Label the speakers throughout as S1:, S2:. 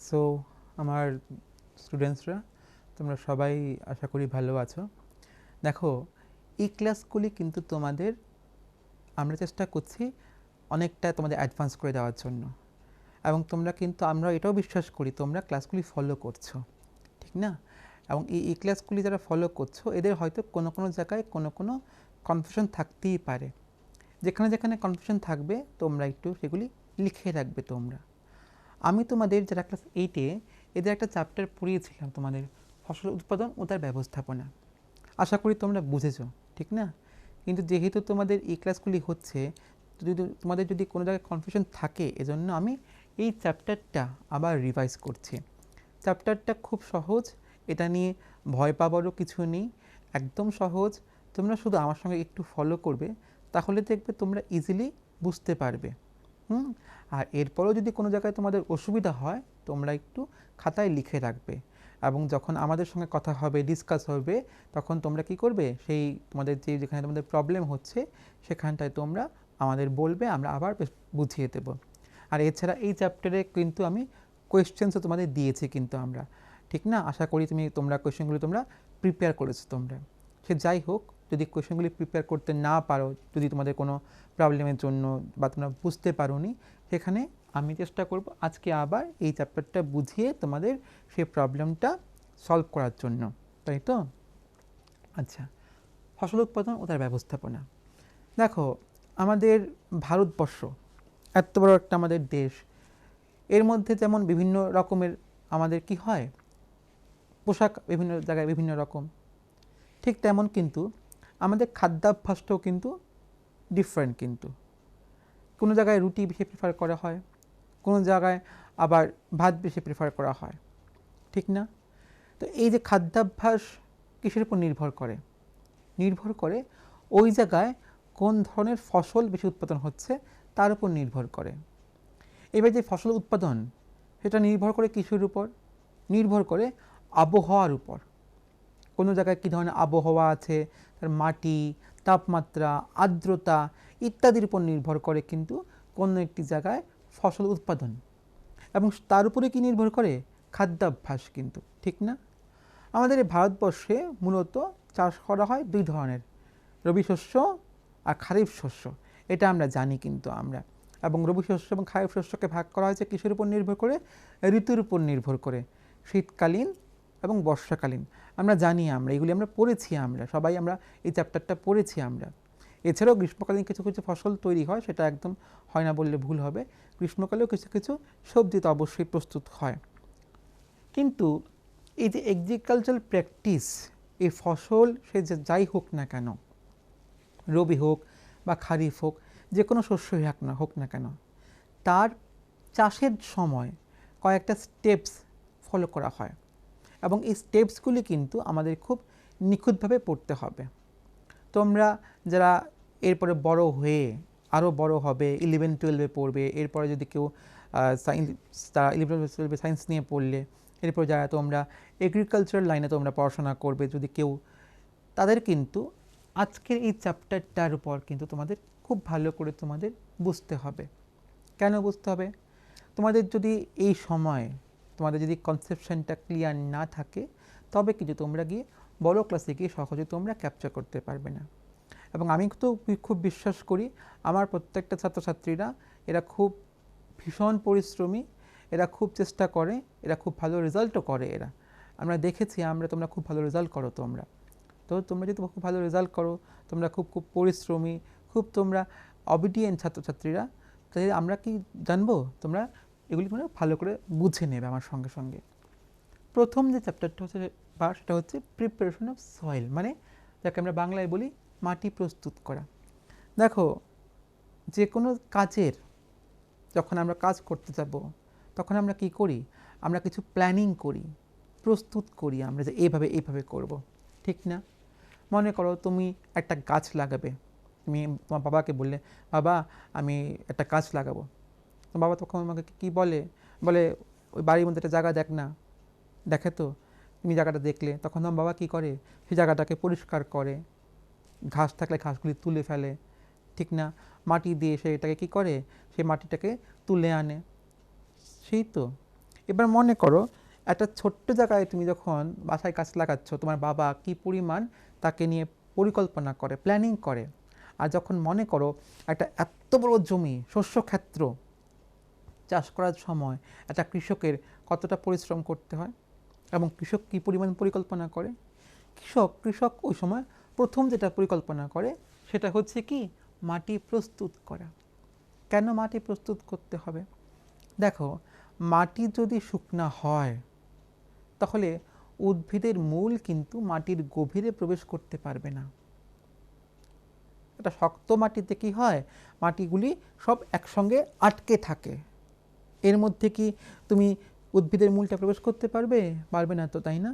S1: So আমার স্টুডেন্টসরা তোমরা সবাই আশা করি ভালো আছো। দেখো, এই ক্লাসগুলি কিন্তু তোমাদের আমরা চেষ্টা করছি অনেকটা তোমাদের অ্যাডভান্স করে দেওয়ার জন্য, এবং তোমরা কিন্তু আমরা এটাও বিশ্বাস করি তোমরা ক্লাসগুলি ফলো করছো, ঠিক না? এবং এই ক্লাসগুলি যারা ফলো করছো এদের হয়তো কোনো কোনো জায়গায় কোনো কোনো কনফিউশন থাকতেই পারে। যেখানে যেখানে কনফিউশন থাকবে তোমরা একটু সেগুলি লিখে রাখবে। আমি তোমাদের যারা ক্লাস 8-এ এদের একটা চ্যাপ্টার পড়িয়েছিলাম, তোমাদের ফসল উৎপাদন ও তার ব্যবস্থাপনা। আশা করি তোমরা বুঝেছো, ঠিক না? কিন্তু যেহেতু তোমাদের এই ক্লাসগুলি হচ্ছে, তোমাদের যদি কোনো জায়গায় কনফিউশন থাকে, এজন্য আমি এই চ্যাপ্টারটা আবার রিভাইজ করছি। চ্যাপ্টারটা খুব সহজ, এটা নিয়ে ভয় পাবারও কিছু নেই, একদম সহজ। তোমরা শুধু আমার সঙ্গে একটু ফলো করবে, তাহলে দেখবে তোমরা ইজিলি বুঝতে পারবে। আর এরপরেও যদি কোনো জায়গায় তোমাদের অসুবিধা হয়, তোমরা একটু খাতায় লিখে রাখবে, এবং যখন আমাদের সঙ্গে কথা হবে, ডিসকাস হবে, তখন তোমরা কি করবে, সেই তোমাদের যেখানে তোমাদের প্রবলেম হচ্ছে সেখানটায় তোমরা আমাদের বলবে, আমরা আবার বুঝিয়ে দেব। আর এছাড়া এই চ্যাপ্টারে কিন্তু আমি কোয়েশ্চেন্সও তোমাদের দিয়েছি কিন্তু আমরা, ঠিক না? আশা করি তোমরা কোয়েশ্চেনগুলি তোমরা প্রিপেয়ার করেছো। তোমরা সে যাই হোক, যদি কোয়েশ্চেনগুলি প্রিপেয়ার করতে না পারো, যদি তোমাদের কোনো প্রবলেমের জন্য বা তোমরা বুঝতে পারোনি, সেখানে আমি চেষ্টা করব আজকে আবার এই চ্যাপ্টারটা বুঝিয়ে তোমাদের সেই প্রবলেমটা সলভ করার জন্য, তাই তো? আচ্ছা, ফসল উৎপাদন ও তার ব্যবস্থাপনা। দেখো, আমাদের ভারতবর্ষ এত বড় একটা আমাদের দেশ, এর মধ্যে যেমন বিভিন্ন রকমের আমাদের কি হয়, পোশাক বিভিন্ন জায়গায় বিভিন্ন রকম, ঠিক তেমন কিন্তু আমাদের খাদ্যাভ্যাসটাও কিন্তু ডিফারেন্ট। কিন্তু কোনো জায়গায় রুটি বেশি প্রেফার করা হয়, কোনো জায়গায় আবার ভাত বেশি প্রেফার করা হয়, ঠিক না? তো এই যে খাদ্যাভ্যাস কিসের উপর নির্ভর করে? নির্ভর করে ওই জায়গায় কোন ধরনের ফসল বেশি উৎপাদন হচ্ছে তার উপর নির্ভর করে। এবার যে ফসল উৎপাদন, সেটা নির্ভর করে কিসের উপর? নির্ভর করে আবহাওয়ার উপর। কোনো জায়গায় কী ধরনের আবহাওয়া আছে, তার মাটি, তাপমাত্রা, আর্দ্রতা ইত্যাদির উপর নির্ভর করে কিন্তু কোনো একটি জায়গায় ফসল উৎপাদন, এবং তার উপরে কি নির্ভর করে? খাদ্যাভ্যাস কিন্তু, ঠিক না? আমাদের এই ভারতবর্ষে মূলত চাষ করা হয় দুই ধরনের, রবি শস্য আর খারিফ শস্য। এটা আমরা জানি কিন্তু আমরা, এবং রবি শস্য এবং খারিফ শস্যকে ভাগ করা হয়েছে কিসের উপর নির্ভর করে? ঋতুর উপর নির্ভর করে, শীতকালীন এবং বর্ষাকালীন। আমরা জানি, আমরা এগুলি আমরা পড়েছি, আমরা সবাই আমরা এই চ্যাপ্টারটা পড়েছি আমরা। এছাড়াও গ্রীষ্মকালীন কিছু কিছু ফসল তৈরি হয়, সেটা একদম হয় না বললে ভুল হবে। গ্রীষ্মকালেও কিছু কিছু সবজি তো অবশ্যই প্রস্তুত হয়। কিন্তু এই যে এগ্রিকালচারাল প্র্যাকটিস, এই ফসল সে যাই হোক না কেন, রবি হোক বা খারিফ হোক, যে কোনো শস্যই হোক না কেন, তার চাষের সময় কয়েকটা স্টেপস ফলো করা হয়, এবং এই স্টেপসগুলি কিন্তু আমাদের খুব নিখুঁতভাবে পড়তে হবে। তোমরা যারা এরপরে বড় হয়ে আরও বড় হবে, 11-12-এ পড়বে, এরপরে যদি কেউ তারা 11-12 সায়েন্স নিয়ে পড়লে, এরপর যারা তোমরা এগ্রিকালচারাল লাইনে তোমরা পড়াশোনা করবে যদি কেউ, তাদের কিন্তু আজকের এই চ্যাপ্টারটার উপর কিন্তু তোমাদের খুব ভালো করে তোমাদের বুঝতে হবে। কেন বুঝতে হবে? তোমাদের যদি এই সময় তোমাদের যদি কনসেপশনটা ক্লিয়ার না থাকে, তবে কিন্তু তোমরা গিয়ে বড় ক্লাসে গিয়ে সহজে তোমরা ক্যাপচার করতে পারবে না। এবং আমি তো খুব বিশ্বাস করি আমার প্রত্যেকটা ছাত্রছাত্রীরা, এরা খুব ভীষণ পরিশ্রমী, এরা খুব চেষ্টা করে, এরা খুব ভালো রেজাল্টও করে। আমরা দেখেছি, তোমরা খুব ভালো রেজাল্ট করো। তোমরা যদি খুব ভালো রেজাল্ট করো, তোমরা খুব পরিশ্রমী, তোমরা অবিডিয়েন্ট ছাত্রছাত্রীরা, তাহলে আমরা কি জানবো, তোমরা এগুলি মানে ভালো করে বুঝে নেবে আমার সঙ্গে সঙ্গে। প্রথম যে চ্যাপ্টারটা হচ্ছে সেটা হচ্ছে প্রিপারেশন অফ সয়েল, মানে যাকে আমরা বাংলায় বলি মাটি প্রস্তুত করা। দেখো, যে কোনো কাজের যখন আমরা কাজ করতে যাব, তখন আমরা কি করি? আমরা কিছু প্ল্যানিং করি, প্রস্তুত করি আমরা যে এইভাবে করব, ঠিক না? মনে করো তুমি একটা গাছ লাগাবে, তুমি তোমার বাবাকে বললে, বাবা আমি একটা গাছ লাগাবো। বাবা তখন আমাকে কী বলে? ওই বাড়ির মধ্যে একটা জায়গা দেখ না। দেখে তো, তুমি জায়গাটা দেখলে, তখন তোমার বাবা কী করে? সেই জায়গাটাকে পরিষ্কার করে, ঘাস থাকলে ঘাসগুলি তুলে ফেলে, ঠিক না? মাটি দিয়ে সে এটাকে কী করে? সেই মাটিটাকে তুলে আনে। সেই তো এবার মনে করো একটা ছোট্ট জায়গায় তুমি যখন বাসায় গাছ লাগাচ্ছ, তোমার বাবা কি পরিমাণ তাকে নিয়ে পরিকল্পনা করে, প্ল্যানিং করে। আর যখন মনে করো একটা এত বড় জমি, শস্যক্ষেত্র চাষ করার সময় একটা কৃষকের কতটা পরিশ্রম করতে হয় এবং কৃষক কী পরিমাণ পরিকল্পনা করে। কৃষক ওই সময় প্রথম যেটা পরিকল্পনা করে সেটা হচ্ছে কি, মাটি প্রস্তুত করা। কেন মাটি প্রস্তুত করতে হবে? দেখো, মাটি যদি শুকনা হয় তাহলে উদ্ভিদের মূল কিন্তু মাটির গভীরে প্রবেশ করতে পারবে না। এটা শক্ত মাটিতে কি হয়, মাটিগুলি সব একসঙ্গে আটকে থাকে। এর মধ্যে কি তুমি উদ্ভিদের মূলটা প্রবেশ করতে পারবে? পারবে না তো, তাই না?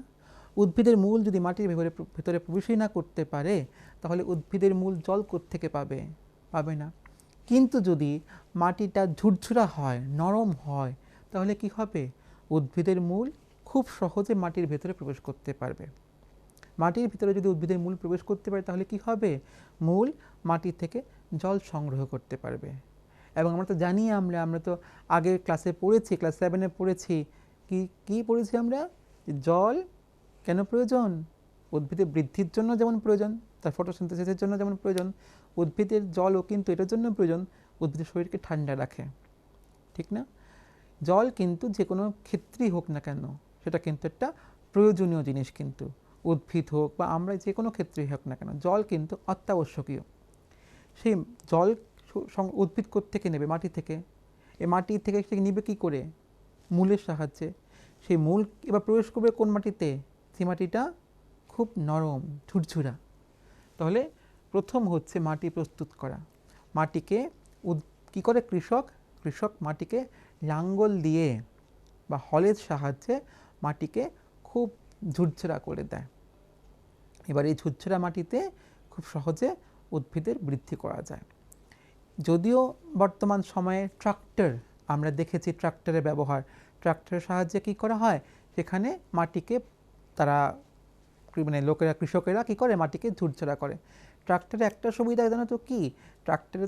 S1: উদ্ভিদের মূল যদি মাটির ভেতরে প্রবেশই না করতে পারে তাহলে উদ্ভিদের মূল জল কোত্থেকে পাবে? পাবে না। কিন্তু যদি মাটিটা ঝুরঝুরা হয়, নরম হয়, তাহলে কি হবে? উদ্ভিদের মূল খুব সহজে মাটির ভেতরে প্রবেশ করতে পারবে। মাটির ভিতরে যদি উদ্ভিদের মূল প্রবেশ করতে পারে তাহলে কি হবে? মূল মাটি থেকে জল সংগ্রহ করতে পারবে। এবং আমরা তো জানি, আমরা তো আগের ক্লাসে পড়েছি, ক্লাস 7-এ পড়েছি, কি পড়েছি আমরা? জল কেন প্রয়োজন? উদ্ভিদের বৃদ্ধির জন্য যেমন প্রয়োজন, তার ফটোসিনথেসিসের জন্য যেমন প্রয়োজন, উদ্ভিদের জলও কিন্তু এটার জন্য প্রয়োজন, উদ্ভিদের শরীরকে ঠান্ডা রাখে, ঠিক না? জল কিন্তু যে কোনো ক্ষেত্রেই হোক না কেন সেটা কিন্তু একটা প্রয়োজনীয় জিনিস, কিন্তু উদ্ভিদ হোক বা আমরা যে কোনো ক্ষেত্রেই হোক না কেন জল কিন্তু অত্যাবশ্যকীয়। সেই জল উদ্ভিদ থেকে নেবে? মাটি থেকে। এই মাটি থেকে সে নিবে কী করে? মূলের সাহায্যে। সেই মূল এবার প্রবেশ করবে কোন মাটিতে? যে মাটিটা খুব নরম, ঝুরঝুরা। তাহলে প্রথম হচ্ছে মাটি প্রস্তুত করা। মাটিকে কী করে কৃষক মাটিকে লাঙ্গল দিয়ে বা হলের সাহায্যে মাটিকে খুব ঝুরঝুরা করে দেয়। এবার এই ঝুরঝুরা মাটিতে খুব সহজে উদ্ভিদের বৃদ্ধি করা যায়। যদিও বর্তমান সময়ে ট্রাক্টর, আমরা দেখেছি ট্রাক্টরের ব্যবহার, ট্রাক্টরের সাহায্যে কী করা হয়, সেখানে মাটিকে তারা কৃষকেরা কী করে, মাটিকে ঝুরঝুরা করে। ট্রাক্টরে একটা সুবিধা জানো তো কি? ট্রাক্টরে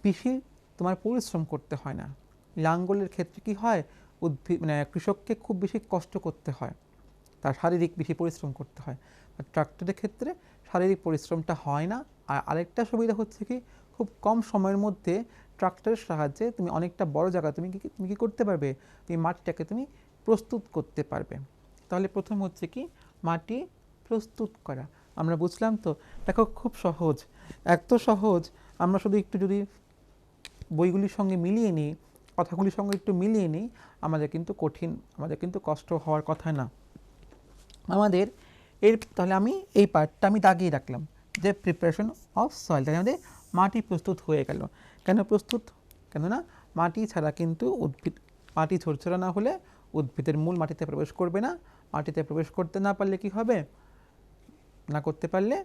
S1: বেশি পরিশ্রম করতে হয় না। লাঙ্গলের ক্ষেত্রে কি হয়, কৃষককে খুব বেশি কষ্ট করতে হয়, তার শারীরিক বেশি পরিশ্রম করতে হয়। আর ট্রাক্টরের ক্ষেত্রে শারীরিক পরিশ্রমটা হয় না। আর আরেকটা সুবিধা হচ্ছে কি, খুব কম সময়ের মধ্যে ট্রাক্টরের সাহায্যে তুমি অনেকটা বড় জায়গা তুমি কি করতে পারবে, তুমি মাটিটাকে তুমি প্রস্তুত করতে পারবে। তাহলে প্রথম হচ্ছে কি, মাটি প্রস্তুত করা। আমরা বুঝলাম তো? দেখো খুব সহজ, এত সহজ। আমরা শুধু একটু যদি বইগুলির সঙ্গে মিলিয়ে নিই, কথাগুলির সঙ্গে একটু মিলিয়ে নিই, আমাদের কিন্তু কষ্ট হওয়ার কথা না আমাদের। তাহলে আমি এই পার্টটা আমি দাগিয়ে রাখলাম যে প্রিপারেশন অফ সয়েল। তাহলে আমাদের মাটি প্রস্তুত হয়ে গেল। কেন প্রস্তুত? কেননা মাটি ছাড়া কিন্তু মাটি ঝরঝরা না হলে উদ্ভিদের মূল মাটিতে প্রবেশ করবে না। মাটিতে প্রবেশ করতে না পারলে কি হবে? করতে পারলে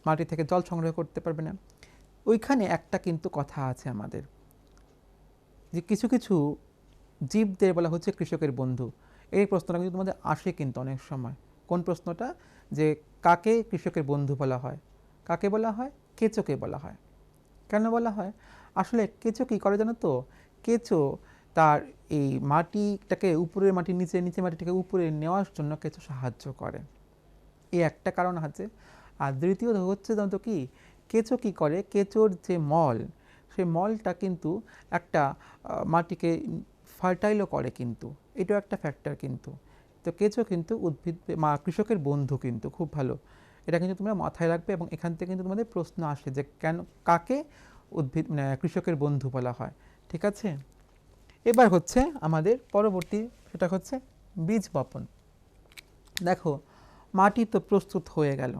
S1: মাটি থেকে জল সংগ্রহ করতে পারবে না। ওইখানে একটা কিন্তু কথা আছে আমাদের, যে কিছু কিছু জীবদের বলা হচ্ছে কৃষকের বন্ধু। এই প্রশ্নটা কিন্তু তোমাদের আসে কিন্তু অনেক সময়। কোন প্রশ্নটা? যে কাকে কৃষকের বন্ধু বলা হয়? কাকে বলা হয়? কেঁচোকে বলা হয়। কেন বলা হয়? আসলে কেঁচো কী করে জানো তো? কেঁচো তার এই মাটিটাকে উপরের মাটির নিচে মাটিটাকে উপরে নেওয়ার জন্য কেঁচো সাহায্য করে, এই একটা কারণ আছে। আর দ্বিতীয়ত হচ্ছে জানো তো কি, কেঁচো কী করে, কেঁচোর যে মল, সেই মলটা কিন্তু একটা মাটিকে ফার্টাইলও করে, কিন্তু এটাও একটা ফ্যাক্টর কিন্তু। তো কেঁচো কিন্তু কৃষকের বন্ধু, কিন্তু খুব ভালো। এটা কিন্তু তোমরা মাথায় রাখবে এবং এখান থেকে কিন্তু তোমাদের প্রশ্ন আসে যে কাকে কৃষকের বন্ধু বলা হয়। ঠিক আছে? এবার হচ্ছে আমাদের পরবর্তী, সেটা হচ্ছে বীজ বপন। দেখো, মাটি তো প্রস্তুত হয়ে গেল,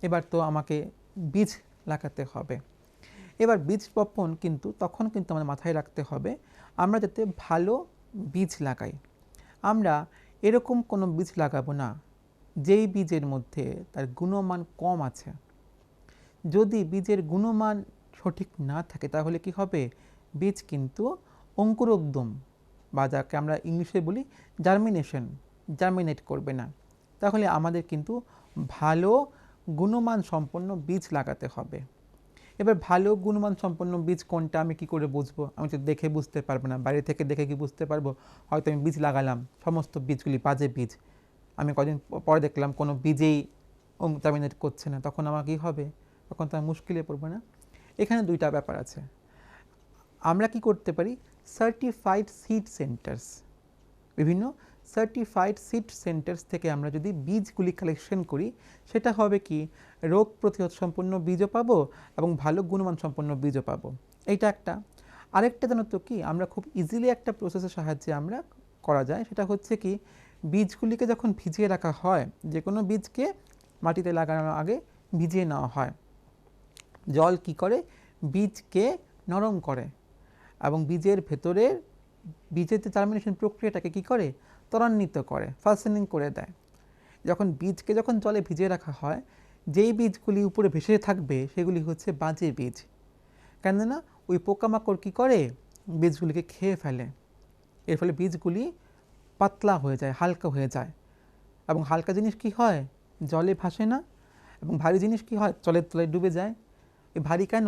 S1: এবার তো আমাকে বীজ লাগাতে হবে। এবার বীজ বপন কিন্তু তখন কিন্তু আমাদের মাথায় রাখতে হবে, আমরা যাতে ভালো বীজ লাগাই। আমরা এরকম কোনো বীজ লাগাবো না যেই বীজের মধ্যে তার গুণমান কম আছে। যদি বীজের গুণমান সঠিক না থাকে তাহলে কি হবে? বীজ কিন্তু অঙ্কুরোদ্গম, বা যাকে আমরা ইংলিশে বলি জার্মিনেট করবে না। তাহলে আমাদের কিন্তু ভালো গুণমান সম্পন্ন বীজ লাগাতে হবে। এবার ভালো গুণমান সম্পন্ন বীজ কোনটা আমি কি করে বুঝবো? আমি তো দেখে বুঝতে পারবো না। বাইরে থেকে দেখে কি বুঝতে পারবো? হয়তো আমি বীজ লাগালাম, সমস্ত বীজগুলি বাজে বীজ। আমি কদিন পরে দেখলাম কোনো বীজেই জার্মিনেট করছে না, তখন আমার কী হবে? তখন তো আমি মুশকিলে পড়বো না? এখানে দুইটা ব্যাপার আছে। আমরা কি করতে পারি? সার্টিফাইড সিড সেন্টার্স, বিভিন্ন সার্টিফাইড সিড সেন্টার্স থেকে আমরা যদি বীজগুলি কালেকশন করি, সেটা হবে কি, রোগ প্রতিরোধ সম্পন্ন বীজও পাবো এবং ভালো গুণমান সম্পন্ন বীজও পাবো। এইটা একটা। আরেকটা জানো তো কি, আমরা খুব ইজিলি একটা প্রসেসের সাহায্যে আমরা করা যায়, সেটা হচ্ছে কি, বীজগুলিকে যখন ভিজিয়ে রাখা হয়, যে কোনো বীজকে মাটিতে লাগানোর আগে ভিজিয়ে নেওয়া হয়। জল কি করে? বীজকে নরম করে এবং বীজের ভেতরের বীজের যে জার্মিনেশন প্রক্রিয়াটাকে কি করে? ত্বরান্বিত করে, ফাস্টেনিং করে দেয়। যখন বীজকে যখন জলে ভিজিয়ে রাখা হয়, যেই বীজগুলি উপরে ভেসে থাকবে সেগুলি হচ্ছে বাজে বীজ। কেননা ওই পোকামাকড় কী করে? বীজগুলিকে খেয়ে ফেলে। এর ফলে বীজগুলি পাতলা হয়ে যায়, হালকা হয়ে যায়। এবং হালকা জিনিস কি হয়? জলে ভাসে না। এবং ভারী জিনিস কি হয়? জলের তলায় ডুবে যায়। এই ভারী কেন?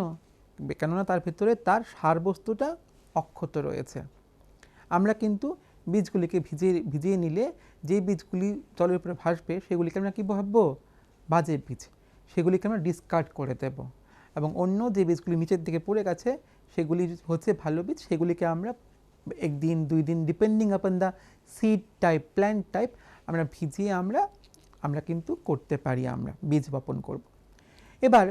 S1: কেননা তার ভিতরে তার সার বস্তুটা অক্ষত রয়েছে। আমরা কিন্তু বীজগুলিকে ভিজিয়ে নিলে যে বীজগুলি জলের উপরে ভাসবে সেগুলিকে আমরা কী ভাববো? বাজে বীজ। সেগুলিকে আমরা ডিসকার্ড করে দেব এবং অন্য যে বীজগুলি নিচের দিকে পড়ে গেছে সেগুলি হচ্ছে ভালো বীজ। সেগুলিকে আমরা একদিন 2 দিন depending upon the seed type, plant type, আমরা ভিজিয়ে আমরা কিন্তু করতে পারি, আমরা বীজ বপন করব। এবার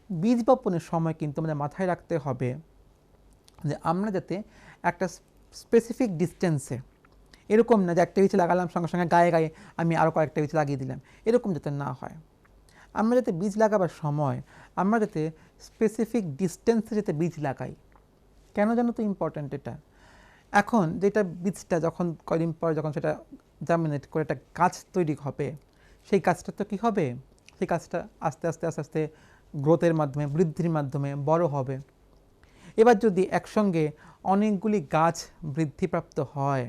S1: বীজ বপনের সময় কিন্তু আমাদের মাথায় রাখতে হবে যে আমরা যাতে একটা স্পেসিফিক ডিস্টেন্সে, এরকম না যে একটা বীজ লাগালাম সঙ্গে সঙ্গে গায়ে গায়ে আমি আরও কয়েকটা বীজ লাগিয়ে দিলাম, এরকম যাতে না হয়। আমরা যাতে বীজ লাগাবার সময় আমরা যাতে স্পেসিফিক ডিস্টেন্সে যাতে বীজ লাগাই। কেন জানো তো ইম্পর্ট্যান্ট এটা? এখন যেটা বীজটা যখন কয়দিন পর যখন সেটা জার্মিনেট করে একটা গাছ তৈরি হবে, সেই গাছটা তো কী হবে? সেই গাছটা আস্তে আস্তে আস্তে আস্তে গ্রোথের মাধ্যমে, বৃদ্ধির মাধ্যমে বড় হবে। এবার যদি একসঙ্গে অনেকগুলি গাছ বৃদ্ধিপ্রাপ্ত হয়,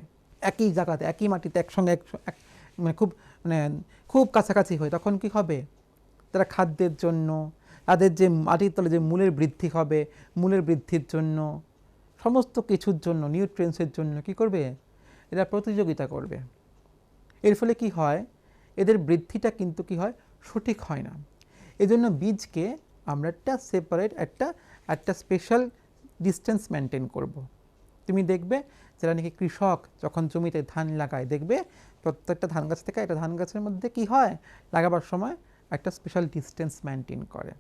S1: একই জায়গাতে, একই মাটিতে একসঙ্গে মানে খুব কাছাকাছি হয়, তখন কি হবে? তারা খাদ্যের জন্য, তাদের যে মাটির তলে যে মূলের বৃদ্ধি হবে, মূলের বৃদ্ধির জন্য, সমস্ত কিছুর জন্য, নিউট্রিয়েন্টসের জন্য কি করবে? এরা প্রতিযোগিতা করবে। এর ফলে কি হয়? এদের বৃদ্ধিটা কিন্তু কি হয়? সঠিক হয় না। এজন্য বীজকে আমরা একটা সেপারেট একটা স্পেশাল ডিস্টেন্স মেনটেন করব। তুমি দেখবে যারা নাকি কৃষক যখন জমিতে ধান লাগায়, দেখবে প্রত্যেকটা ধান গাছ থেকে একটা ধান গাছের মধ্যে কি হয়? লাগাবার সময় একটা স্পেশাল ডিস্টেন্স মেনটেন করে।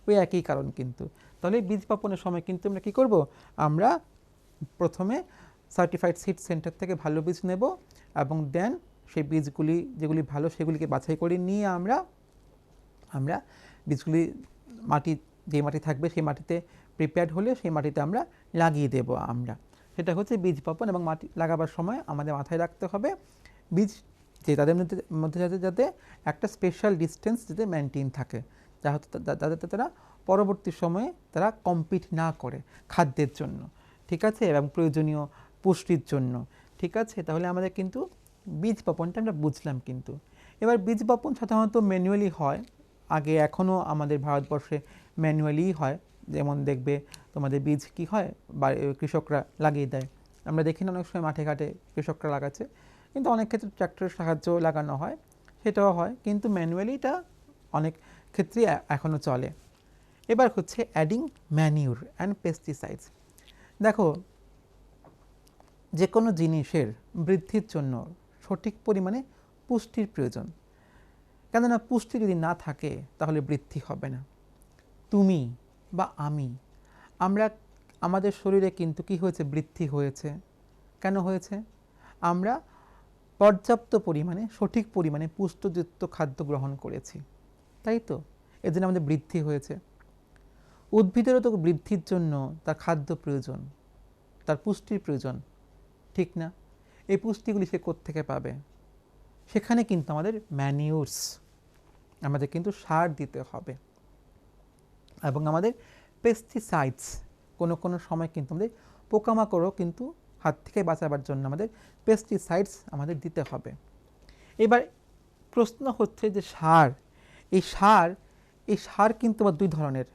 S1: ওই একই কারণ কিন্তু। তাহলে বীজ বপনের সময় কিন্তু আমরা কী করব? আমরা প্রথমে সার্টিফাইড সিড সেন্টার থেকে ভালো বীজ নেব এবং দেন সেই বীজগুলি যেগুলি ভালো সেগুলিকে বাছাই করে নিয়ে আমরা বীজগুলি যে মাটি থাকবে সেই মাটিতে প্রিপেয়ার্ড হলে সেই মাটিতে আমরা লাগিয়ে দেব। সেটা হচ্ছে বীজ বপন। এবং মাটি লাগাবার সময় আমাদের মাথায় রাখতে হবে বীজ যে তাদের মধ্যে যাতে একটা স্পেশাল ডিস্টেন্স যাতে মেনটেন থাকে, যাতে তারা পরবর্তী সময়ে তারা কম্পিট না করে খাদ্যের জন্য, ঠিক আছে, এবং প্রয়োজনীয় পুষ্টির জন্য, ঠিক আছে। তাহলে আমাদের কিন্তু বীজ বপনটা আমরা বুঝলাম। কিন্তু এবার বীজ বপন সাধারণত ম্যানুয়ালি হয়, আগে এখনও আমাদের ভারতবর্ষে ম্যানুয়ালিই হয়। যেমন দেখবে তোমাদের বীজ কি হয়, বা কৃষকরা লাগিয়ে দেয়। আমরা দেখি না অনেক সময় মাঠে ঘাটে কৃষকরা লাগাচ্ছে, কিন্তু অনেক ক্ষেত্রে ট্র্যাক্টরের সাহায্যেও লাগানো হয়, সেটাও হয়, কিন্তু ম্যানুয়ালিটা অনেক ক্ষেত্রেই এখনও চলে। এবার হচ্ছে অ্যাডিং ম্যানিউর অ্যান্ড পেস্টিসাইডস। দেখো, যে কোনো জিনিসের বৃদ্ধির জন্য সঠিক পরিমাণে পুষ্টির প্রয়োজন। কেননা পুষ্টি যদি না থাকে তাহলে বৃদ্ধি হবে না। তুমি বা আমরা আমাদের শরীরে কিন্তু কি হয়েছে? বৃদ্ধি হয়েছে। কেন হয়েছে? আমরা পর্যাপ্ত পরিমাণে, সঠিক পরিমাণে পুষ্টিযুক্ত খাদ্য গ্রহণ করেছি, তাই তো? এর জন্য আমাদের বৃদ্ধি হয়েছে। উদ্ভিদেরও তো বৃদ্ধির জন্য তার খাদ্য প্রয়োজন, তার পুষ্টির প্রয়োজন, ঠিক না? এই পুষ্টিগুলি সে কোত্থেকে পাবে? সেখানে কিন্তু আমাদের ম্যানিউরস, আমাদের কিন্তু সার দিতে হবে। এবং আমাদের পেস্টিসাইডস, কোনো সময় কিন্তু আমাদের পোকামাকড়ও কিন্তু হাত থেকে বাঁচাবার জন্য আমাদের পেস্টিসাইডস আমাদের দিতে হবে। এবার প্রশ্ন হচ্ছে যে সার, এই সার কিন্তু আবার 2 ধরনের।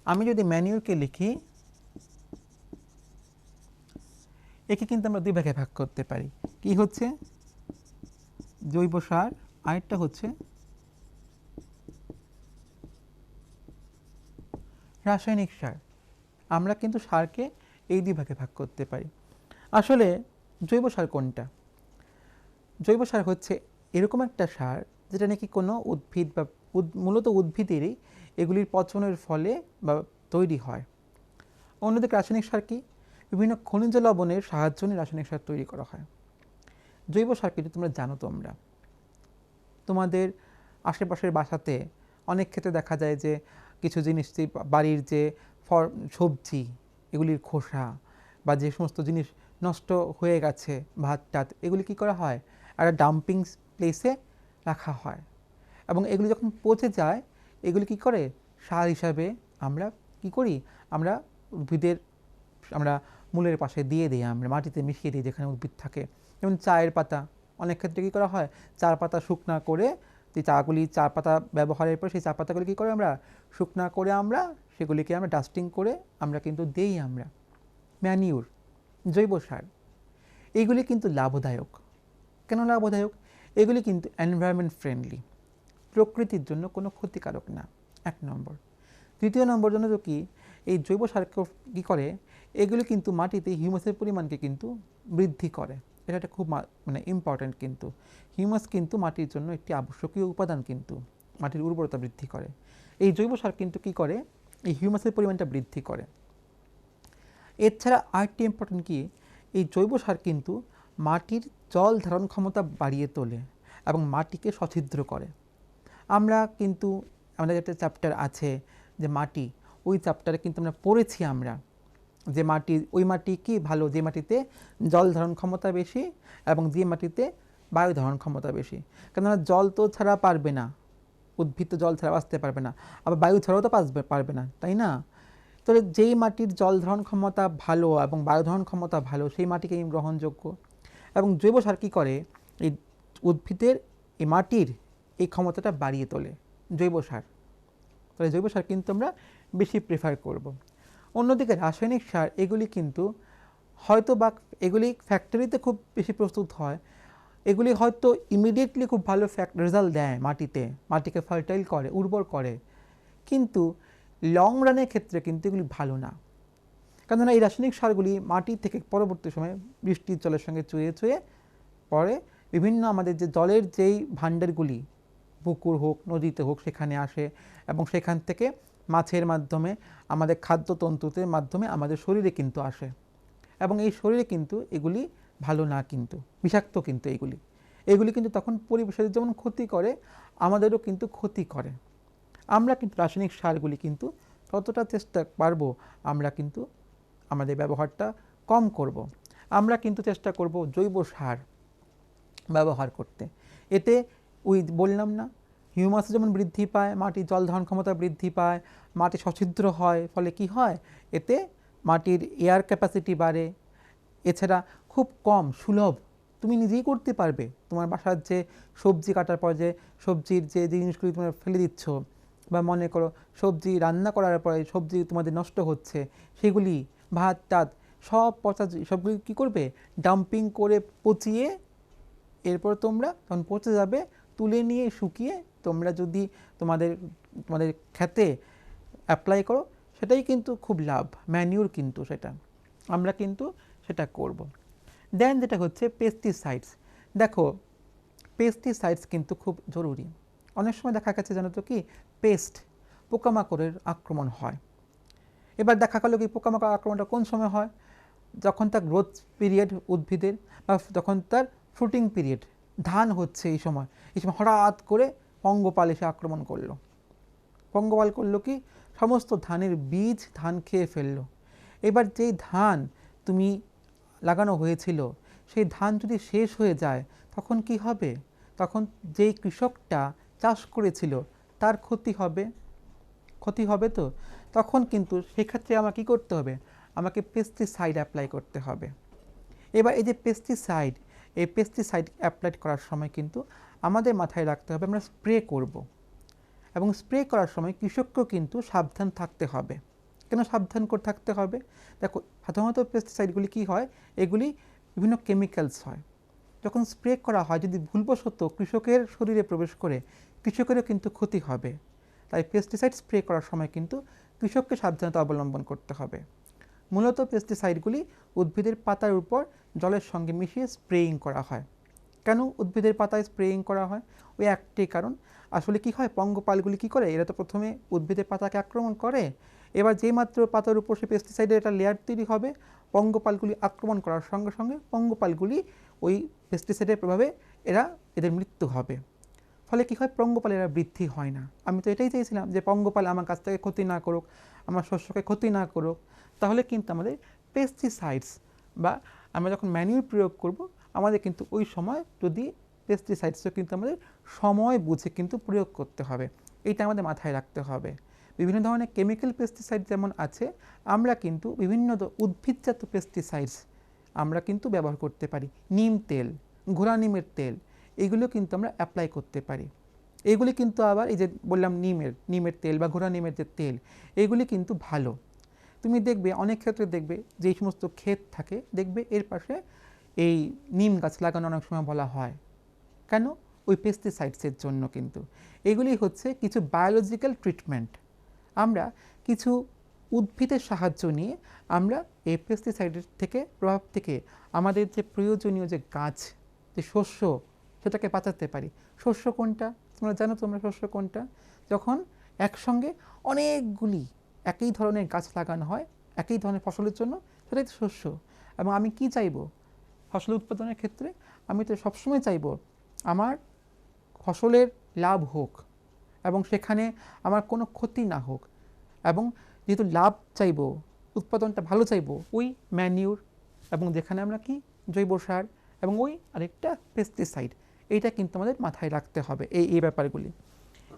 S1: আমি যদি ম্যানিউরকে লিখি, একে কিন্তু আমরা দুই ভাগে ভাগ করতে পারি। কি হচ্ছে জৈব সার, আরেকটা হচ্ছে রাসায়নিক সার। আমরা কিন্তু সারকে এই দুই ভাগে ভাগ করতে পারি। আসলে জৈব সার কোনটা? জৈব সার হচ্ছে এরকম একটা সার যেটা নাকি কোনো উদ্ভিদ বা মূলত উদ্ভিদেরই এগুলির পচনের ফলে বা তৈরি হয়। অন্যদিকে রাসায়নিক সার কি? বিভিন্ন খনিজ লবণের সাহায্য নিয়ে রাসায়নিক সার তৈরি করা হয়। জৈব সার কিন্তু তোমরা জানো, তোমাদের আশেপাশের বাসাতে অনেক ক্ষেত্রে দেখা যায় যে কিছু জিনিস, বাড়ির যে সবজি এগুলির খোসা বা যে সমস্ত জিনিস নষ্ট হয়ে গেছে, ভাত টাত, এগুলি কী করা হয়, একটা ডাম্পিং প্লেসে রাখা হয় এবং এগুলি যখন পচে যায় এগুলি কী করে সার হিসাবে আমরা কি করি, আমরা উদ্ভিদের আমরা মূলের পাশে দিয়ে দিই, আমরা মাটিতে মিশিয়ে দিই যেখানে উদ্ভিদ থাকে। যেমন চায়ের পাতা, অনেক ক্ষেত্রে কী করা হয়, চার পাতা শুকনা করে, যে চা পাতা ব্যবহারের পর সেই চা পাতাগুলি কী করে আমরা শুকনা করে আমরা সেগুলিকে আমরা ডাস্টিং করে আমরা কিন্তু দেই আমরা ম্যানিউর, জৈব সার। এইগুলি কিন্তু লাভদায়ক। কেন লাভদায়ক? এগুলি কিন্তু এনভায়রনমেন্ট ফ্রেন্ডলি, প্রকৃতির জন্য কোনো ক্ষতিকারক না, 1 নম্বর। দ্বিতীয় নম্বর জন্য তো কি, এই জৈব সার কী করে, এগুলি কিন্তু মাটিতে হিউমাসের পরিমাণকে কিন্তু বৃদ্ধি করে। এটা একটা খুব ইম্পর্ট্যান্ট। কিন্তু হিউমাস কিন্তু মাটির জন্য একটি আবশ্যকীয় উপাদান, কিন্তু মাটির উর্বরতা বৃদ্ধি করে। এই জৈব সার কিন্তু কী করে, এই হিউমাসের পরিমাণটা বৃদ্ধি করে। এছাড়া আরেকটি ইম্পর্ট্যান্ট কি, এই জৈব সার কিন্তু মাটির জল ধারণ ক্ষমতা বাড়িয়ে তোলে এবং মাটিকে সছিদ্র করে। আমরা কিন্তু আমাদের একটা চ্যাপ্টার আছে যে মাটি, ওই চ্যাপ্টারে কিন্তু আমরা পড়েছি আমরা যে ওই মাটি কি ভালো, যে মাটিতে জল ধারণ ক্ষমতা বেশি এবং যে মাটিতে বায়ু ধারণ ক্ষমতা বেশি। কেননা জল তো ছাড়া পারবে না, উদ্ভিদ তো জল ছাড়া বাঁচতে পারবে না, আবার বায়ু ছাড়াও তো পারবে না, তাই না? তাহলে যেই মাটির জল ধারণ ক্ষমতা ভালো এবং বায়ু ধারণ ক্ষমতা ভালো, সেই মাটিকে গ্রহণযোগ্য। এবং জৈব সার কী করে, এই উদ্ভিদের এই মাটির এই ক্ষমতাটা বাড়িয়ে তোলে, জৈব সার। তাহলে জৈব সার কিন্তু আমরা বেশি প্রেফার করব। অন্যদিকে রাসায়নিক সার, এগুলি কিন্তু হয়তো বা এগুলি ফ্যাক্টরিতে খুব বেশি প্রস্তুত হয়, এগুলি হয়তো ইমিডিয়েটলি খুব ভালো রেজাল্ট দেয়, মাটিকে ফার্টাইল করে, উর্বর করে, কিন্তু লং রানের ক্ষেত্রে কিন্তু এগুলি ভালো না। কেননা এই রাসায়নিক সারগুলি মাটি থেকে পরবর্তী সময়ে বৃষ্টির জলের সঙ্গে চুয়ে চুয়ে পরে বিভিন্ন আমাদের যে জলের যেই ভাণ্ডারগুলি, পুকুর হোক নদীতে হোক, সেখানে আসে এবং সেখান থেকে মাছের মাধ্যমে আমাদের খাদ্যতন্তুতে মাধ্যমে আমাদের শরীরে কিন্তু আসে এবং এই শরীরে কিন্তু এগুলি ভালো না, কিন্তু বিষাক্ত। কিন্তু এগুলি কিন্তু তখন পরিবেশের যেমন ক্ষতি করে, আমাদেরও কিন্তু ক্ষতি করে। আমরা কিন্তু রাসায়নিক সারগুলি কিন্তু ততটা চেষ্টা পারবো আমরা কিন্তু আমাদের ব্যবহারটা কম করব। আমরা কিন্তু চেষ্টা করব জৈব সার ব্যবহার করতে। এতে বললাম না, হিউমাস যেমন বৃদ্ধি পায়, মাটির জল ধারণ ক্ষমতা বৃদ্ধি পায়, মাটি সছিদ্র হয়, ফলে কি হয়, এতে মাটির এয়ার ক্যাপাসিটি বাড়ে। এছাড়া খুব কম সুলভ, তুমি নিজেই করতে পারবে। তোমার বাসার যে সবজি কাটার পর যে সবজির যে জিনিসগুলি তোমরা ফেলে দিচ্ছ, বা মনে করো সবজি রান্না করার পরে সবজি তোমাদের নষ্ট হচ্ছে, সেগুলি ভাত টাত সব পচা, সবগুলি কী করবে, ডাম্পিং করে পচিয়ে, এরপর তোমরা তখন পচে যাবে, তুলে নিয়ে শুকিয়ে তোমরা যদি তোমাদের খেতে অ্যাপ্লাই করো, সেটাই কিন্তু খুব লাভ, ম্যানিউর কিন্তু সেটা আমরা কিন্তু সেটা করব। দেন যেটা হচ্ছে পেস্টিসাইডস। দেখো, পেস্টিসাইডস কিন্তু খুব জরুরি। অনেক সময় দেখা গেছে জানো তো কি, পোকামাকড়ের আক্রমণ হয়। এবার দেখা গেল কি, পোকামাকড় আক্রমণটা কোন সময় হয়, যখন তার গ্রোথ পিরিয়ড উদ্ভিদের, বা যখন তার ফ্রুটিং পিরিয়ড, ধান হচ্ছে এই সময় হঠাৎ করে পঙ্গপাল এসে আক্রমণ করলো। পঙ্গপাল করলো কি, সমস্ত ধানের বীজ ধান খেয়ে ফেললো। এবার যেই ধান তুমি লাগানো হয়েছিল, সেই ধান যদি শেষ হয়ে যায়, তখন কি হবে, তখন যেই কৃষকটা চাষ করেছিল তার ক্ষতি হবে তো। তখন কিন্তু সেক্ষেত্রে আমাকে কী করতে হবে, আমাকে পেস্টিসাইড অ্যাপ্লাই করতে হবে। এবার এই যে পেস্টিসাইড অ্যাপ্লাই করার সময় কিন্তু আমাদের মাথায় রাখতে হবে আমরা স্প্রে করব, এবং স্প্রে করার সময় কৃষককেও কিন্তু সাবধান থাকতে হবে। কেন সাবধান করে থাকতে হবে? দেখো সাধারণত পেস্টিসাইডগুলি কী হয়, এগুলি বিভিন্ন কেমিক্যালস হয়, যখন স্প্রে করা হয় যদি ভুলবশত কৃষকের শরীরে প্রবেশ করে কৃষকেরও কিন্তু ক্ষতি হবে। তাই পেস্টিসাইড স্প্রে করার সময় কিন্তু কৃষককে সাবধানতা অবলম্বন করতে হবে। মূলত পেস্টিসাইডগুলি উদ্ভিদের পাতার উপর জলের সঙ্গে মিশিয়ে স্প্রেয়িং করা হয়। কেন উদ্ভিদের পাতায় স্প্রেয়িং করা হয়? ওই একটি কারণ, আসলে কি হয়, পঙ্গপালগুলি কী করে, এরা তো প্রথমে উদ্ভিদের পাতাকে আক্রমণ করে, এবার যেই মাত্র পাতার উপর সে পেস্টিসাইডের একটা লেয়ার তৈরি হবে, পঙ্গপালগুলি আক্রমণ করার সঙ্গে সঙ্গে পঙ্গপালগুলি ওই পেস্টিসাইডের প্রভাবে এদের মৃত্যু হবে। ফলে কী হয়, পঙ্গপালের বৃদ্ধি হয় না। আমি তো এটাই চেয়েছিলাম যে পঙ্গপাল আমার কাছ থেকে ক্ষতি না করুক, আমার শস্যকে ক্ষতি না করুক। তাহলে কিন্তু আমাদের পেস্টিসাইডস বা আমরা যখন ম্যানিউর প্রয়োগ করব, আমাদের কিন্তু ওই সময় যদি পেস্টিসাইডসও কিন্তু আমাদের সময় বুঝে কিন্তু প্রয়োগ করতে হবে, এইটা আমাদের মাথায় রাখতে হবে। বিভিন্ন ধরনের কেমিক্যাল পেস্টিসাইড যেমন আছে, আমরা কিন্তু বিভিন্ন উদ্ভিদজাত পেস্টিসাইডস আমরা কিন্তু ব্যবহার করতে পারি। নিম তেল, ঘোড়া নিমের তেল, এগুলো কিন্তু আমরা অ্যাপ্লাই করতে পারি। এগুলি কিন্তু আবার এই যে বললাম নিমের তেল বা ঘোড়া নিমের যে তেল, এগুলি কিন্তু ভালো। তুমি দেখবে অনেক ক্ষেত্রে দেখবে যেই সমস্ত ক্ষেত থাকে, দেখবে এর পাশে এই নিম গাছ লাগানো অনেক সময় বলা হয়। কেন? ওই পেস্টিসাইডসের জন্য। কিন্তু এগুলি হচ্ছে কিছু বায়োলজিক্যাল ট্রিটমেন্ট। আমরা কিছু উদ্ভিদের সাহায্য নিয়ে আমরা এই পেস্টিসাইডের প্রভাব থেকে আমাদের যে প্রয়োজনীয় যে গাছ, যে শস্য, সেটাকে বাঁচাতে পারি। শস্য কোনটা তোমরা জানো? শস্য কোনটা? যখন একসঙ্গে অনেকগুলি একই ধরনের গাছ লাগানো হয় একই ধরনের ফসলের জন্য, সেটাই তো শস্য। এবং আমি কি চাইব ফসল উৎপাদনের ক্ষেত্রে? আমি তো সবসময় চাইব আমার ফসলের লাভ হোক এবং সেখানে আমার কোনো ক্ষতি না হোক। এবং যেহেতু লাভ চাইব, উৎপাদনটা ভালো চাইব, ওই ম্যানিউর এবং যেখানে আমরা কি জৈব সার এবং ওই আরেকটা পেস্টিসাইড, এইটা কিন্তু আমাদের মাথায় রাখতে হবে এই ব্যাপারগুলি।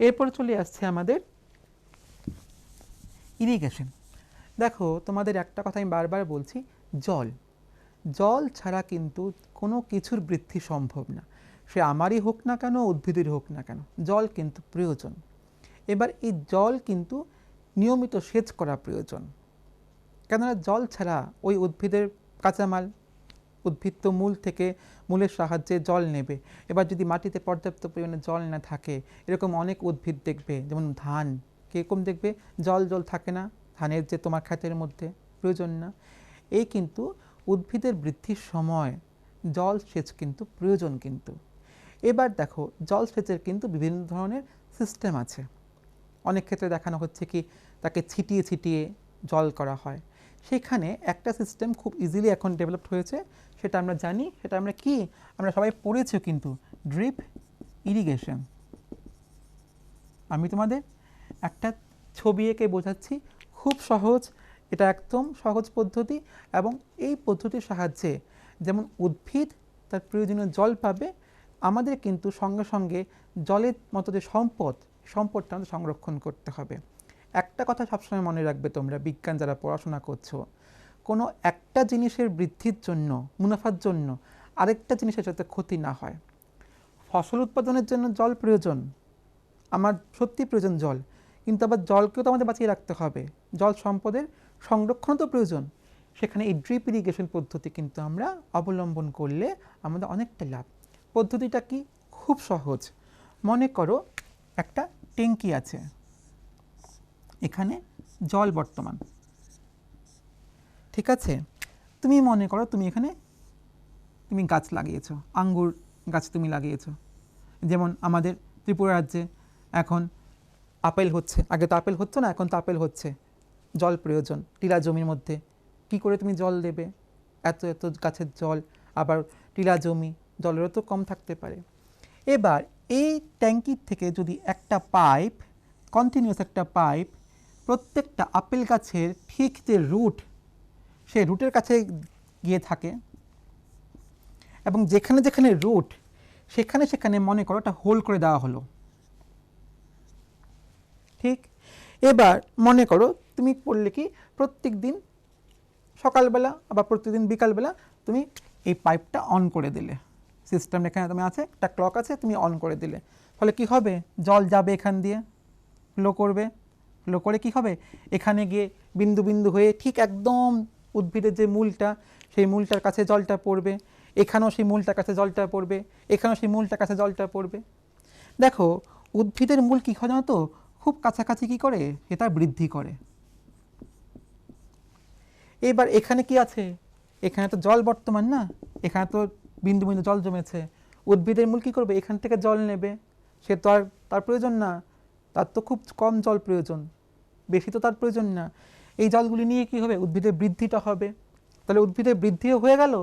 S1: এরপরে চলে আসছে আমাদের ইরিগেশন। দেখো তোমাদের একটা কথা আমি বারবার বলছি, জল ছাড়া কিন্তু কোনো কিছুর বৃদ্ধি সম্ভব না। সে আমারই হোক না কেন, উদ্ভিদের হোক না কেন, জল কিন্তু প্রয়োজন। এবার এই জল কিন্তু নিয়মিত সেচ করা প্রয়োজন, কেননা জল ছাড়া ওই উদ্ভিদের কাঁচামাল, উদ্ভিদ তো মূলের সাহায্যে জল নেবে। এবার যদি মাটিতে পর্যাপ্ত পরিমাণে জল না থাকে, এরকম অনেক উদ্ভিদ দেখবে, যেমন ধান, কীরকম দেখবে জল থাকে না, ধানের যে তোমার ক্ষেতের মধ্যে প্রয়োজন না। এই কিন্তু উদ্ভিদের বৃদ্ধির সময় জল সেচ কিন্তু প্রয়োজন। কিন্তু এবার দেখো জল সেচের কিন্তু বিভিন্ন ধরনের সিস্টেম আছে। অনেক ক্ষেত্রে দেখানো হচ্ছে কি তাকে ছিটিয়ে ছিটিয়ে জল করা হয়। সেখানে একটা সিস্টেম খুব ইজিলি এখন ডেভেলপড হয়েছে, সেটা আমরা জানি, সেটা আমরা সবাই পড়েছি কিন্তু, ড্রিপ ইরিগেশন। আমি তোমাদের একটা ছবি এঁকে বোঝাচ্ছি, খুব সহজ, এটা একদম সহজ পদ্ধতি। এবং এই পদ্ধতির সাহায্যে যেমন উদ্ভিদ তার প্রয়োজনীয় জল পাবে, আমাদের কিন্তু সঙ্গে সঙ্গে জলের মতো যে সম্পদটা আমাদের সংরক্ষণ করতে হবে। একটা কথা সবসময় মনে রাখবে তোমরা, বিজ্ঞান যারা পড়াশোনা করছো, কোনো একটা জিনিসের বৃদ্ধির জন্য, মুনাফার জন্য আরেকটা জিনিসের যাতে ক্ষতি না হয়। ফসল উৎপাদনের জন্য জল প্রয়োজন, আমার সত্যি প্রয়োজন জল, কিন্তু আবার জলকেও তো আমাদের বাঁচিয়ে রাখতে হবে, জল সম্পদের সংরক্ষণ তো প্রয়োজন। সেখানে এই ড্রিপ ইরিগেশন পদ্ধতি কিন্তু আমরা অবলম্বন করলে আমাদের অনেকটা লাভ। পদ্ধতিটা কি? খুব সহজ। মনে করো একটা ট্যাঙ্কি আছে, এখানে জল বর্তমান, ঠিক আছে? তুমি মনে করো তুমি গাছ লাগিয়েছো, আঙ্গুর গাছ তুমি লাগিয়েছো। যেমন আমাদের ত্রিপুরা রাজ্যে এখন আপেল হচ্ছে, আগে তো আপেল হতো না, এখন তো আপেল হচ্ছে। জল প্রয়োজন টিলা জমির মধ্যে, কি করে তুমি জল দেবে? এত গাছের জল, আবার টিলা জমি, জলেরও তো কম থাকতে পারে। এবার এই ট্যাঙ্কির থেকে যদি একটা পাইপ, কন্টিনিউয়াস একটা পাইপ প্রত্যেকটা আপেল গাছের ঠিক যে রুট, সেই রুটের কাছে গিয়ে থাকে, এবং যেখানে যেখানে রুট সেখানে মনে করো একটা হোল করে দেওয়া হলো, ঠিক? এবার মনে করো তুমি করলে কি, প্রত্যেক দিন সকালবেলা আবার প্রত্যেকদিন বিকালবেলা তুমি এই পাইপটা অন করে দিলে, সিস্টেম এখানে তুমি আছে, একটা ক্লক আছে, তুমি অন করে দিলে, ফলে কি হবে? জল যাবে এখান দিয়ে, ফ্লো করবে, ফ্লো করে কি হবে, এখানে গিয়ে বিন্দু বিন্দু হয়ে ঠিক একদম উদ্ভিদের যে মূলটা সেই মূলটার কাছে জলটা পড়বে, এখানেও সেই মূলটার কাছে জলটা পড়বে, এখানেও সেই মূলটার কাছে জলটা পড়বে। দেখো উদ্ভিদের মূল কী হয় জানো তো, খুব কাছাকাছি কি করে, সেটা বৃদ্ধি করে। এবার এখানে কি আছে, এখানে তো জল বর্তমান না, এখানে তো বিন্দু বিন্দু জল জমেছে, উদ্ভিদের মূল কী করবে, এখান থেকে জল নেবে। সে তো আর তার প্রয়োজন না, তার তো খুব কম জল প্রয়োজন, বেশি তো তার প্রয়োজন না। এই জলগুলি নিয়ে কি হবে, উদ্ভিদের বৃদ্ধিটা হবে। তাহলে উদ্ভিদের বৃদ্ধিও হয়ে গেল,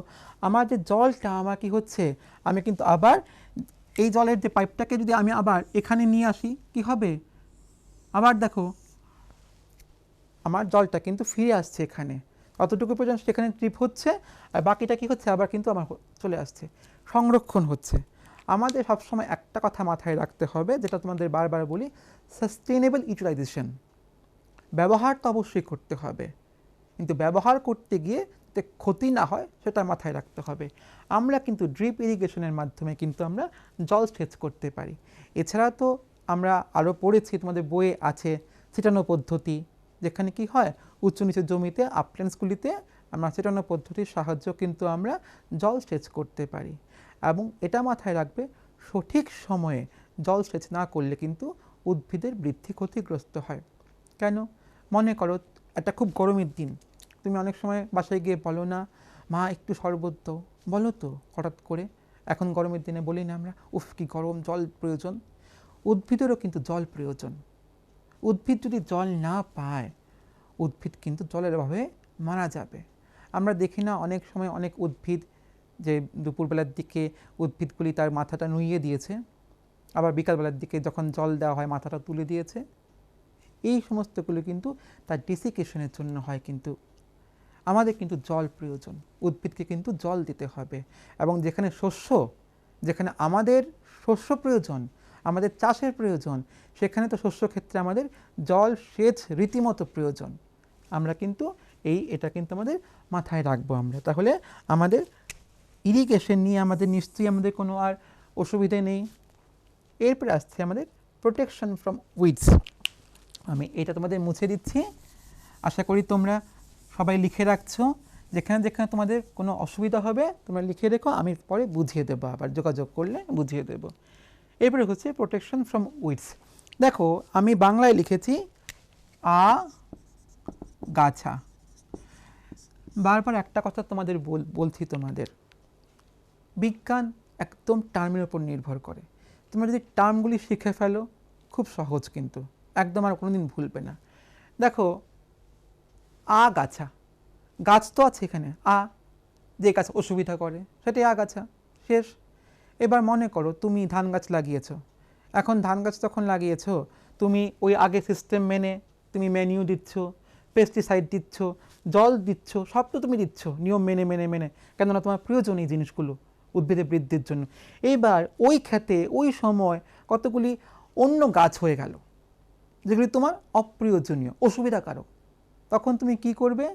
S1: আমার যে জলটা আমার কি হচ্ছে, আমি কিন্তু আবার এই জলের যে পাইপটাকে যদি আমি আবার এখানে নিয়ে আসি কি হবে, আবার দেখো আমার জলটা কিন্তু ফিরে আসছে এখানে, কতটুকু পর্যন্ত সেখানে ট্রিপ হচ্ছে, আর বাকিটা কি হচ্ছে আবার কিন্তু আমার চলে আসছে, সংরক্ষণ হচ্ছে। আমাদের সবসময় একটা কথা মাথায় রাখতে হবে, যেটা তোমাদের বারবার বলি, সাস্টেনেবল ইউটিলাইজেশন। ব্যবহার তো অবশ্যই করতে হবে, কিন্তু ব্যবহার করতে গিয়ে যাতে ক্ষতি না হয় সেটা মাথায় রাখতে হবে। আমরা কিন্তু ড্রিপ ইরিগেশনের মাধ্যমে কিন্তু আমরা জল সেচ করতে পারি। এছাড়া তো আমরা আরও পড়েছি, তোমাদের বইয়ে আছে ছিটানো পদ্ধতি, যেখানে কি হয় উঁচু নিচু জমিতে আপল্যান্ডসগুলিতে আমরা ছিটানো পদ্ধতির সাহায্য কিন্তু আমরা জল সেচ করতে পারি। এবং এটা মাথায় রাখবে, সঠিক সময়ে জল সেচ না করলে কিন্তু উদ্ভিদের বৃদ্ধি ক্ষতিগ্রস্ত হয়। কেন, মনে করো একটা খুব গরমের দিন, তুমি অনেক সময় বাসায় গিয়ে বলো না, মা একটু শরবত দাও, বলো তো হঠাৎ করে, এখন গরমের দিনে বলি না আমরা, উফ কি গরম, জল প্রয়োজন। উদ্ভিদেরও কিন্তু জল প্রয়োজন। উদ্ভিদ যদি জল না পায়, উদ্ভিদ কিন্তু জলের অভাবে মারা যাবে। আমরা দেখি না অনেক সময় অনেক উদ্ভিদ যে দুপুরবেলার দিকে উদ্ভিদগুলি তার মাথাটা নুইয়ে দিয়েছে, আবার বিকালবেলার দিকে যখন জল দেওয়া হয় মাথাটা তুলে দিয়েছে। এই সমস্তগুলো কিন্তু তার ডেসিকেশনের জন্য হয়। কিন্তু আমাদের কিন্তু জল প্রয়োজন, উদ্ভিদকে কিন্তু জল দিতে হবে। এবং যেখানে শস্য, যেখানে আমাদের শস্য প্রয়োজন, আমাদের চাষের প্রয়োজন, সেখানে তো শস্য ক্ষেত্রে আমাদের জল সেচ রীতিমতো প্রয়োজন। আমরা কিন্তু এটা কিন্তু আমাদের মাথায় রাখবো আমরা। তাহলে আমাদের ইরিগেশন নিয়ে আমাদের নিশ্চয়ই আমাদের কোনো আর অসুবিধে নেই। এরপরে আসছে আমাদের প্রোটেকশন ফ্রম উইডস। আমি এটা তোমাদের মুছে দিচ্ছি, আশা করি তোমরা সবাই লিখে রাখছো। যেখানে যেখানে তোমাদের কোনো অসুবিধা হবে তোমরা লিখে রেখো, আমি পরে বুঝিয়ে দেবো, আবার যোগাযোগ করলে বুঝিয়ে দেবো। এরপরে হচ্ছে প্রোটেকশন ফ্রম উইডস। দেখো আমি বাংলায় লিখেছি আগাছা। বারবার একটা কথা তোমাদের বলছি, তোমাদের বিজ্ঞান একদম টার্মের উপর নির্ভর করে। তোমরা যদি টার্মগুলি শিখে ফেলো খুব সহজ, কিন্তু একদম আর কোনোদিন ভুলবে না। দেখো আগাছা, গাছ তো আছে এখানে, যে গাছ অসুবিধা করে সেটাই আগাছা, শেষ। এবার মনে করো তুমি ধান গাছ লাগিয়েছো, এখন ধান গাছ যখন লাগিয়েছো তুমি ওই আগে সিস্টেম মেনে তুমি ম্যানিউ দিচ্ছ, পেস্টিসাইড দিচ্ছ, জল দিচ্ছ, সব তো তুমি দিচ্ছ নিয়ম মেনে মেনে মেনে, কেননা তোমার প্রয়োজন এই জিনিসগুলো উদ্ভিদের বৃদ্ধির জন্য। এইবার ওই ক্ষেতে ওই সময় কতগুলি অন্য গাছ হয়ে গেল যেগুলি তোমার অপ্রয়োজনীয়, অসুবিধাকারক। তখন তুমি কি করবে,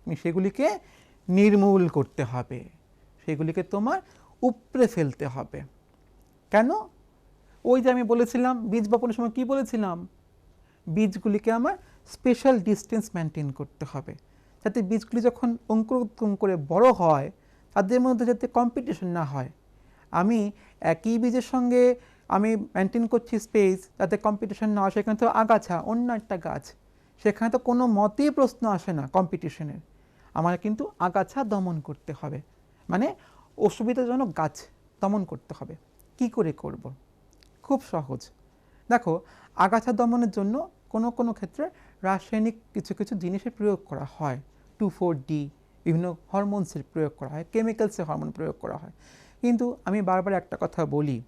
S1: তুমি সেগুলিকে নির্মূল করতে হবে, সেগুলিকে তোমার উপড়ে ফেলতে হবে। কেন, ওই যে আমি বলেছিলাম বীজ বপনের সময় কি বলেছিলাম, বীজগুলিকে আমার স্পেশাল ডিস্টেন্স মেনটেন করতে হবে, যাতে বীজগুলি যখন অঙ্কুরোদ্গম করে বড় হয় তাদের মধ্যে যাতে কম্পিটিশন না হয়। আমি একই বীজের সঙ্গে আমি মেনটেন করছি স্পেস, যাতে কম্পিটিশন না হয়। সেখানে তো আগাছা অন্য একটা গাছ, সেখানে তো কোনো মতেই প্রশ্ন আসে না কম্পিটিশনের। আমার কিন্তু আগাছা দমন করতে হবে, মানে অসুবিধাজনক গাছ দমন করতে হবে। কি করে করব, খুব সহজ। দেখো আগাছা দমনের জন্য কোনো কোনো ক্ষেত্রে রাসায়নিক কিছু কিছু জিনিসের প্রয়োগ করা হয়, 2,4-D, বিভিন্ন হরমোনসের প্রয়োগ করা হয়, কেমিক্যালসের হরমোন প্রয়োগ করা হয়। কিন্তু আমি বারবার একটা কথা বলি,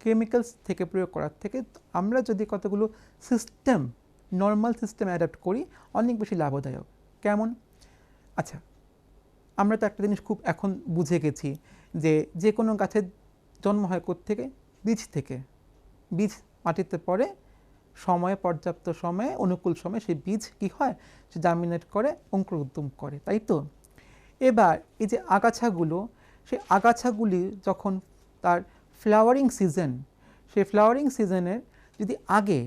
S1: কেমিক্যালস থেকে প্রয়োগ করার থেকে আমরা যদি কতগুলো সিস্টেম, নর্মাল সিস্টেম অ্যাডাপ্ট করি, অনেক বেশি লাভদায়ক। কেমন, আচ্ছা আমরা তো একটা জিনিস খুব এখন বুঝে গেছি যে যে কোনো গাছের জন্ম হয় কোত্থেকে, বীজ থেকে। বীজ মাটিতে পড়ে, সময়ে পর্যাপ্ত সময়ে অনুকূল সময়ে সেই বীজ কি হয়, সে জার্মিনেট করে অঙ্কুরোদ্গম করে, তাই তো। এবার এই যে আগাছাগুলো, সেই আগাছাগুলি যখন তার ফ্লাওয়ারিং সিজন, সেই ফ্লাওয়ারিং সিজনের যদি আগে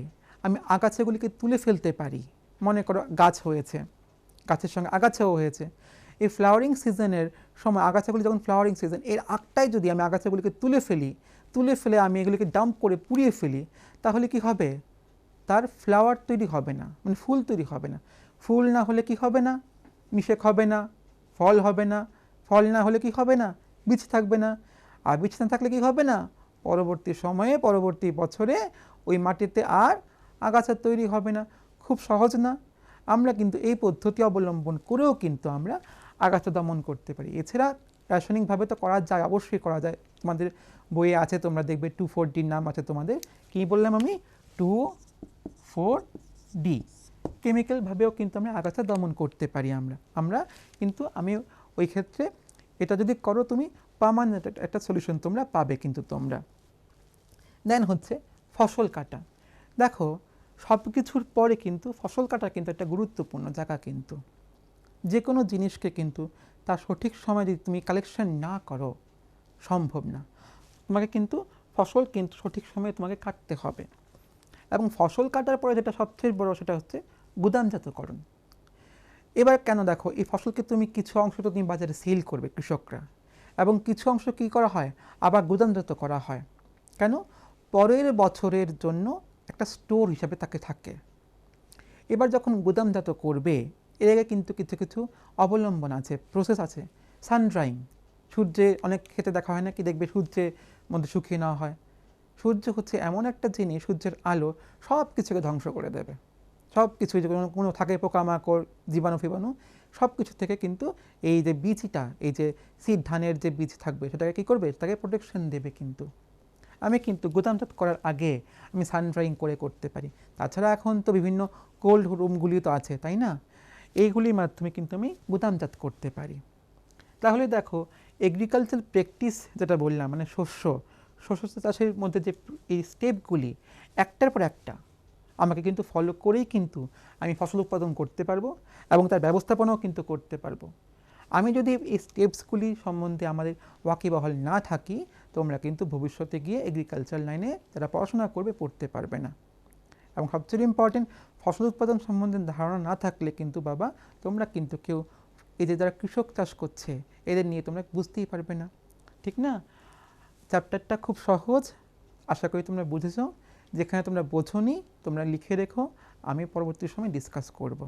S1: আমি আগাছাগুলিকে তুলে ফেলতে পারি। মনে করো গাছ হয়েছে, গাছের সঙ্গে আগাছাও হয়েছে, এই ফ্লাওয়ারিং সিজনের সময় আগাছাগুলি যখন ফ্লাওয়ারিং সিজন এর আগটাই যদি আমি আগাছাগুলিকে তুলে ফেলে আমি এগুলিকে ডাম্প করে পুড়িয়ে ফেলি, তাহলে কি হবে? তার ফ্লাওয়ার তৈরি হবে না, মানে ফুল তৈরি হবে না। ফুল না হলে কি হবে না? নিষেক হবে না, ফল হবে না, ফল না হলে কি হবে না? বীজ থাকবে না, আর বীজ না থাকলে কি হবে না? পরবর্তী সময়ে পরবর্তী বছরে ওই মাটিতে আর আগাছা তৈরি হবে না। খুব সহজ না? আমরা কিন্তু এই পদ্ধতি অবলম্বন করেও কিন্তু আমরা আগাছা দমন করতে পারি। এছাড়া রাসায়নিকভাবে তো করা যায়, অবশ্যই করা যায়। তোমাদের বইয়ে আছে, তোমরা দেখবে 2,4-D নাম আছে তোমাদের। কী বললাম আমি? 2,4-D। কেমিক্যালভাবেও কিন্তু আমরা আগাছা দমন করতে পারি। আমরা কিন্তু আমি ওই ক্ষেত্রে এটা যদি করো তুমি পার্মানেন্ট একটা সলিউশন তোমরা পাবে কিন্তু তোমরা। দেন হচ্ছে ফসল কাটা। দেখো, সব কিছুর পরে কিন্তু ফসল কাটা কিন্তু একটা গুরুত্বপূর্ণ জায়গা। কিন্তু যে কোনো জিনিসকে কিন্তু তার সঠিক সময় যদি তুমি কালেকশন না করো, সম্ভব না। তোমাকে কিন্তু ফসল কিন্তু সঠিক সময়ে তোমাকে কাটতে হবে। এবং ফসল কাটার পরে যেটা সবচেয়ে বড়, সেটা হচ্ছে গুদামজাতকরণ। এবার কেন দেখো, এই ফসলকে তুমি কিছু অংশ তো তুমি বাজারে সেল করবে কৃষকরা, এবং কিছু অংশ কী করা হয়? আবার গুদামজাত করা হয়। কেন? পরের বছরের জন্য একটা স্টোর হিসাবে তাকে থাকে। এবার যখন গুদামজাত করবে, এর আগে কিন্তু কিছু কিছু অবলম্বন আছে, প্রসেস আছে। সান ড্রাইং, সূর্যে অনেক ক্ষেত্রে দেখা হয় না কি, দেখবে সূর্যের মধ্যে শুকিয়ে নেওয়া হয়। সূর্য হচ্ছে এমন একটা জিনিস, সূর্যের আলো সব কিছুকে ধ্বংস করে দেবে। সব কিছু কোনো থাকে পোকামাকড়, জীবাণু ফিবাণু, সব কিছু থেকে কিন্তু এই যে বীজটা, এই যে সিড ধানের যে বীজ থাকবে, সেটাকে কী করবে? তাকে প্রোটেকশন দেবে। কিন্তু আমি কিন্তু গুদামজাত করার আগে আমি সান ড্রাইং করে করতে পারি। তাছাড়া এখন তো বিভিন্ন কোল্ড রুমগুলি তো আছে, তাই না? এইগুলির মাধ্যমে কিন্তু আমি গুদামজাত করতে পারি। তাহলে দেখো, এগ্রিকালচার প্র্যাকটিস যেটা বললাম, মানে শস্য চাষের মধ্যে যে এই স্টেপগুলি, একটার পর একটা আমাকে কিন্তু ফলো করেই কিন্তু আমি ফসল উৎপাদন করতে পারবো, এবং তার ব্যবস্থাপনাও কিন্তু করতে পারবো। আমি যদি এই স্টেপসগুলি সম্বন্ধে আমাদের ওয়াকিবহাল না থাকি, তোমরা কিন্তু ভবিষ্যতে গিয়ে এগ্রিকালচার লাইনে যারা পড়াশোনা করবে পড়তে পারবে না। এবং সবচেয়ে ইম্পর্টেন্ট, ফসল উৎপাদন সম্বন্ধে ধারণা না থাকলে কিন্তু বাবা তোমরা কিন্তু কেউ এই যে যারা কৃষক চাষ করছে এদের নিয়ে তোমরা বুঝতেই পারবে না, ঠিক না? চ্যাপ্টারটা খুব সহজ, আশা করি তোমরা বুঝেছো। যেখানে তোমরা বোঝোনি তোমরা লিখে রেখো, আমি পরবর্তী সময় ডিসকাস করব।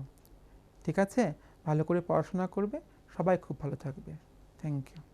S1: ঠিক আছে? ভালো করে পড়াশোনা করবে, সবাই খুব ভালো থাকবে। Thank you.